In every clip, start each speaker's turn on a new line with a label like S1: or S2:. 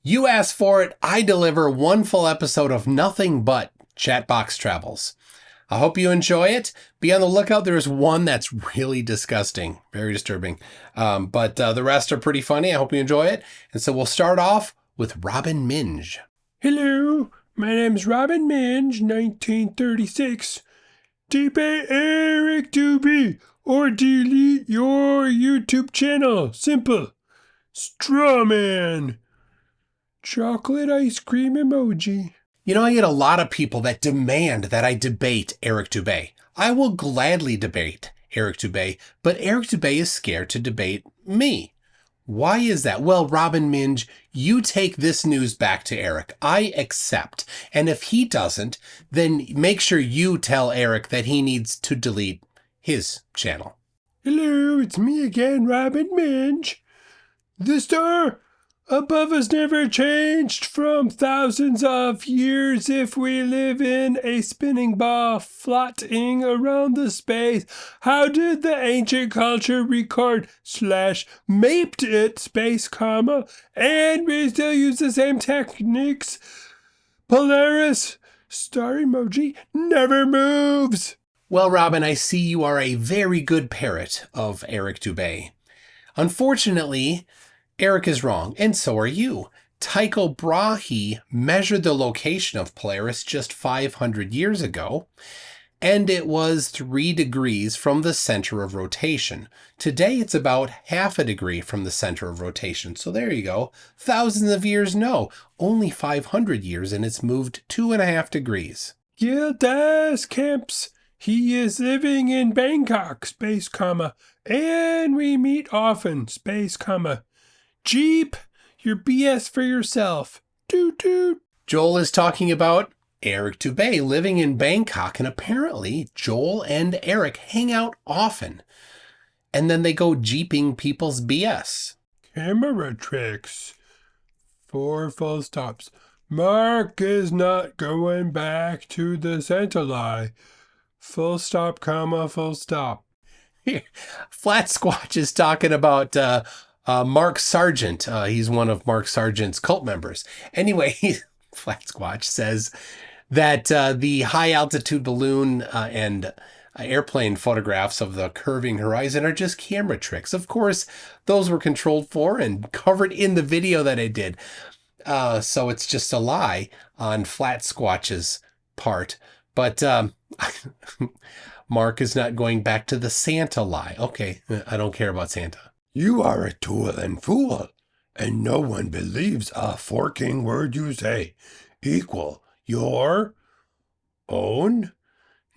S1: You asked for it. I deliver one full episode of nothing but Chatbox Travels. I hope you enjoy it. Be on the lookout. There's one that's really disgusting, very disturbing. But the rest are pretty funny. I hope you enjoy it. And so we'll start off with Robin Minge.
S2: Hello, my name's Robin Minge, 1936. Debate Eric Doobie or delete your YouTube channel. Simple. Strawman. Chocolate ice cream emoji.
S1: You know, I get a lot of people that demand that I debate Eric Dubay. I will gladly debate Eric Dubay, but Eric Dubay is scared to debate me. Why is that? Well, Robin Minge, you take this news back to Eric. I accept. And if he doesn't, then make sure you tell Eric that he needs to delete his channel.
S2: Hello, it's me again, Robin Minge. The star above us never changed from thousands of years if we live in a spinning ball floating around the space. How did the ancient culture record / maped it space, and we still use the same techniques? Polaris star emoji never moves.
S1: Well, Robin, I see you are a very good parrot of Eric Dubay. Unfortunately, Eric is wrong, and so are you. Tycho Brahe measured the location of Polaris just 500 years ago, and it was 3 degrees from the center of rotation. Today, it's about half a degree from the center of rotation. So there you go. Thousands of years, no. Only 500 years, and it's moved 2.5 degrees.
S2: Gildas Camps. He is living in Bangkok, space, and we meet often, space, Jeep, your BS for yourself. Toot toot.
S1: Joel is talking about Eric Dubay living in Bangkok, and apparently Joel and Eric hang out often. And then they go jeeping people's BS.
S2: Camera tricks. 4 full stops. Mark is not going back to the center line. Full stop, full stop.
S1: Here, Flat Squatch is talking about Mark Sargent. He's one of Mark Sargent's cult members. Anyway, Flat Squatch says that the high altitude balloon and airplane photographs of the curving horizon are just camera tricks. Of course, those were controlled for and covered in the video that I did. So it's just a lie on Flat Squatch's part. But Mark is not going back to the Santa lie. Okay, I don't care about Santa.
S2: You are a tool and fool, and no one believes a forking word you say. Equal your own.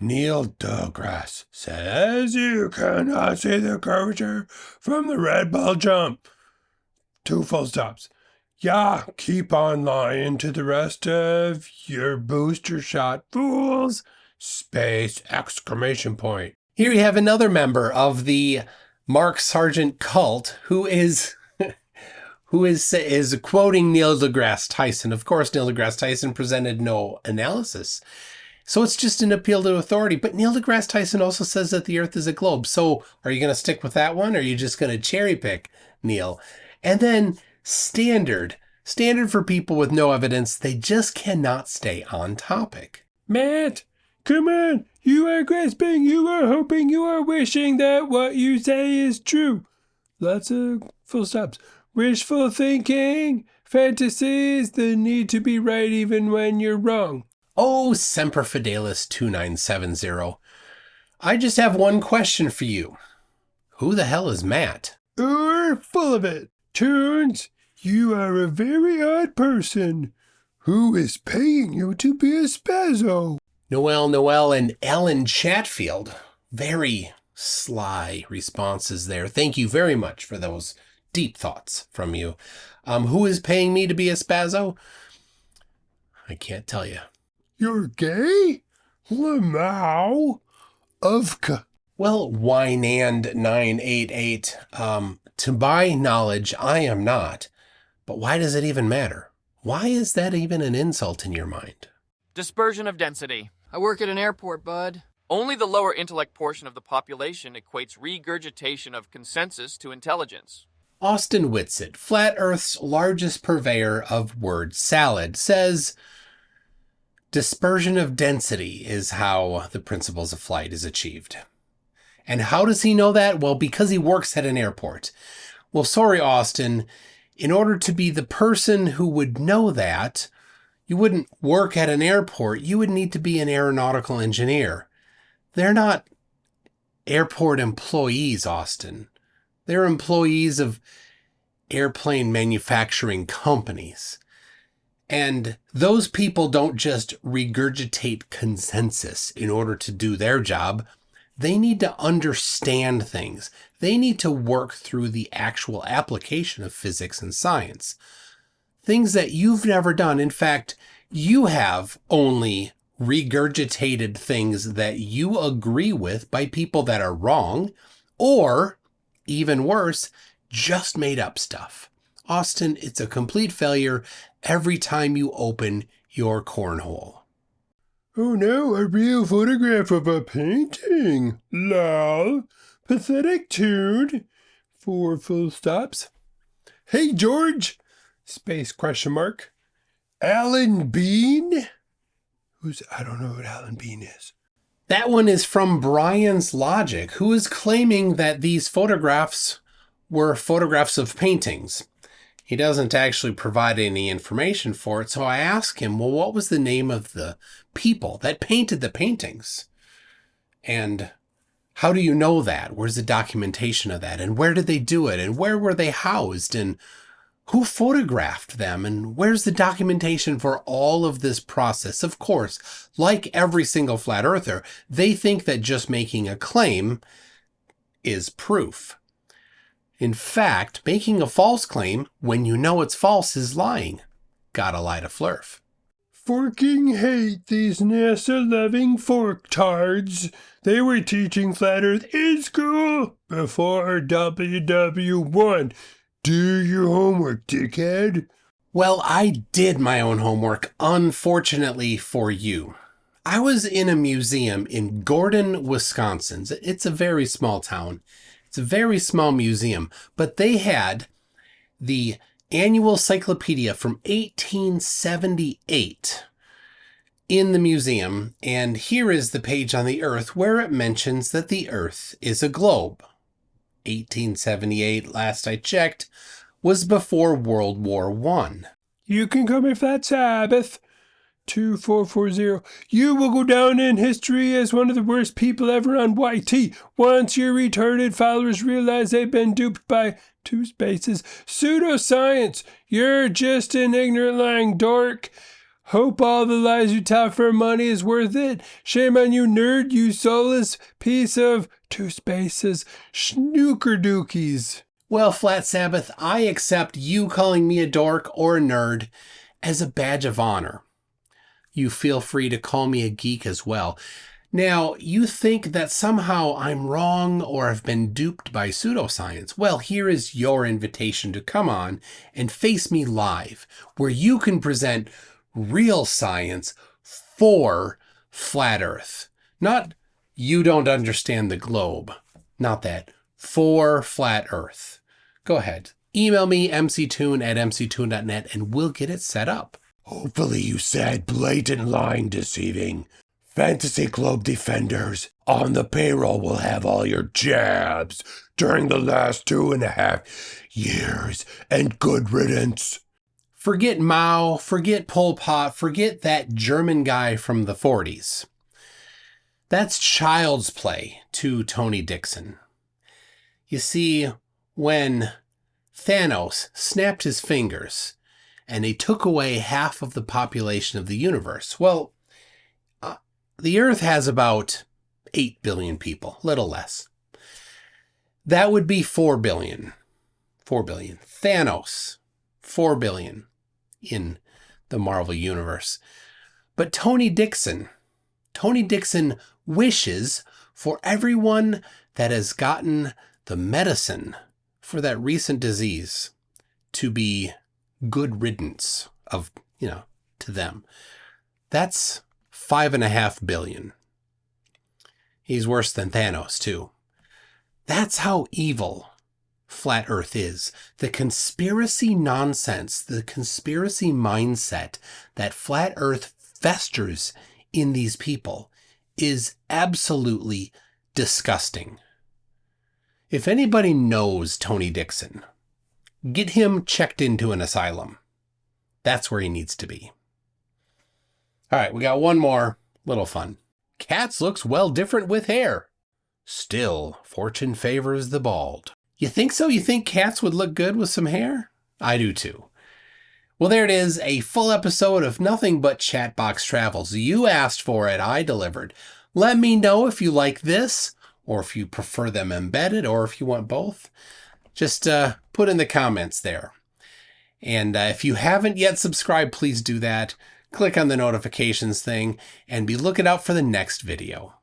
S2: Neil deGrasse says you cannot see the curvature from the Red Bull jump. 2 full stops. Yeah, keep on lying to the rest of your booster shot fools. Space exclamation point.
S1: Here you have another member of the Mark Sargent cult who is quoting Neil deGrasse Tyson. Of course, Neil deGrasse Tyson presented no analysis. So it's just an appeal to authority. But Neil deGrasse Tyson also says that the Earth is a globe. So are you going to stick with that one, or are you just going to cherry pick Neil? And then standard for people with no evidence. They just cannot stay on topic.
S2: Matt, come on. You are grasping, you are hoping, you are wishing that what you say is true. Lots of full stops. Wishful thinking, fantasies, the need to be right even when you're wrong.
S1: Oh, Semper Fidelis 2970. I just have one question for you. Who the hell is Matt?
S2: You're full of it. Turns, you are a very odd person. Who is paying you to be a spazzo?
S1: Noel, and Ellen Chatfield. Very sly responses there. Thank you very much for those deep thoughts from you. Who is paying me to be a spazzo? I can't tell you.
S2: You're gay? Lamau? Uvka.
S1: Well, Wynand988, to my knowledge, I am not. But why does it even matter? Why is that even an insult in your mind?
S3: Dispersion of density.
S4: I work at an airport, bud.
S3: Only the lower intellect portion of the population equates regurgitation of consensus to intelligence.
S1: Austin Whitsitt, Flat Earth's largest purveyor of word salad, says dispersion of density is how the principles of flight is achieved. And how does he know that? Well, because he works at an airport. Well, sorry, Austin. In order to be the person who would know that, you wouldn't work at an airport. You would need to be an aeronautical engineer. They're not airport employees, Austin. They're employees of airplane manufacturing companies. And those people don't just regurgitate consensus in order to do their job. They need to understand things. They need to work through the actual application of physics and science. Things that you've never done. In fact, you have only regurgitated things that you agree with by people that are wrong, or, even worse, just made up stuff. Austin, it's a complete failure every time you open your cornhole.
S2: Oh no, a real photograph of a painting. Lol. Pathetic tune. 4 full stops. Hey, George. Space question mark. Alan Bean? I don't know what Alan Bean is.
S1: That one is from Brian's Logic, who is claiming that these photographs were photographs of paintings. He doesn't actually provide any information for it, so I asked him, well, what was the name of the people that painted the paintings? And how do you know that? Where's the documentation of that? And where did they do it? And where were they housed? And who photographed them? And where's the documentation for all of this process? Of course, like every single flat earther, they think that just making a claim is proof. In fact, making a false claim when you know it's false is lying. Gotta lie to Flurf.
S2: Forking hate these NASA-loving forktards. They were teaching flat earth in school before WW1. Do your homework, dickhead.
S1: Well, I did my own homework, unfortunately for you. I was in a museum in Gordon, Wisconsin. It's a very small town. It's a very small museum, but they had the annual cyclopedia from 1878 in the museum, and here is the page on the Earth where it mentions that the Earth is a globe. 1878, last I checked, was before World War I.
S2: You can call me Flat Sabbath. 2440. You will go down in history as one of the worst people ever on YT. Once your retarded followers realize they've been duped by two spaces pseudoscience. You're just an ignorant lying dork. Hope all the lies you tell for money is worth it. Shame on you, nerd, you soulless piece of two spaces snooker-dookies.
S1: Well, Flat Sabbath, I accept you calling me a dork or a nerd as a badge of honor. You feel free to call me a geek as well. Now, you think that somehow I'm wrong or have been duped by pseudoscience. Well, here is your invitation to come on and face me live, where you can present real science for Flat Earth. Not you don't understand the globe. Not that. For Flat Earth. Go ahead. Email me, mctoon@mctoon.net, and we'll get it set up.
S2: Hopefully you said blatant lying deceiving. Fantasy Globe Defenders on the payroll will have all your jabs during the last 2.5 years, and good riddance.
S1: Forget Mao, forget Pol Pot, forget that German guy from the 40s. That's child's play to Tony Dixon. You see, when Thanos snapped his fingers and he took away half of the population of the universe, well, the Earth has about 8 billion people, little less. That would be 4 billion. 4 billion. Thanos, 4 billion in the Marvel Universe. But Tony Dixon wishes for everyone that has gotten the medicine for that recent disease to be good riddance of, to them. That's 5.5 billion. He's worse than Thanos, too. That's how evil flat Earth is. The conspiracy nonsense, the conspiracy mindset that flat Earth festers in these people is absolutely disgusting. If anybody knows Tony Dixon, get him checked into an asylum. That's where he needs to be. All right, we got one more little fun. Cats looks well different with hair. Still, fortune favors the bald. You think so? You think cats would look good with some hair? I do too. Well, there it is, a full episode of nothing but Chatbox Travels. You asked for it, I delivered. Let me know if you like this, or if you prefer them embedded, or if you want both. Just put in the comments there. And if you haven't yet subscribed, please do that. Click on the notifications thing and be looking out for the next video.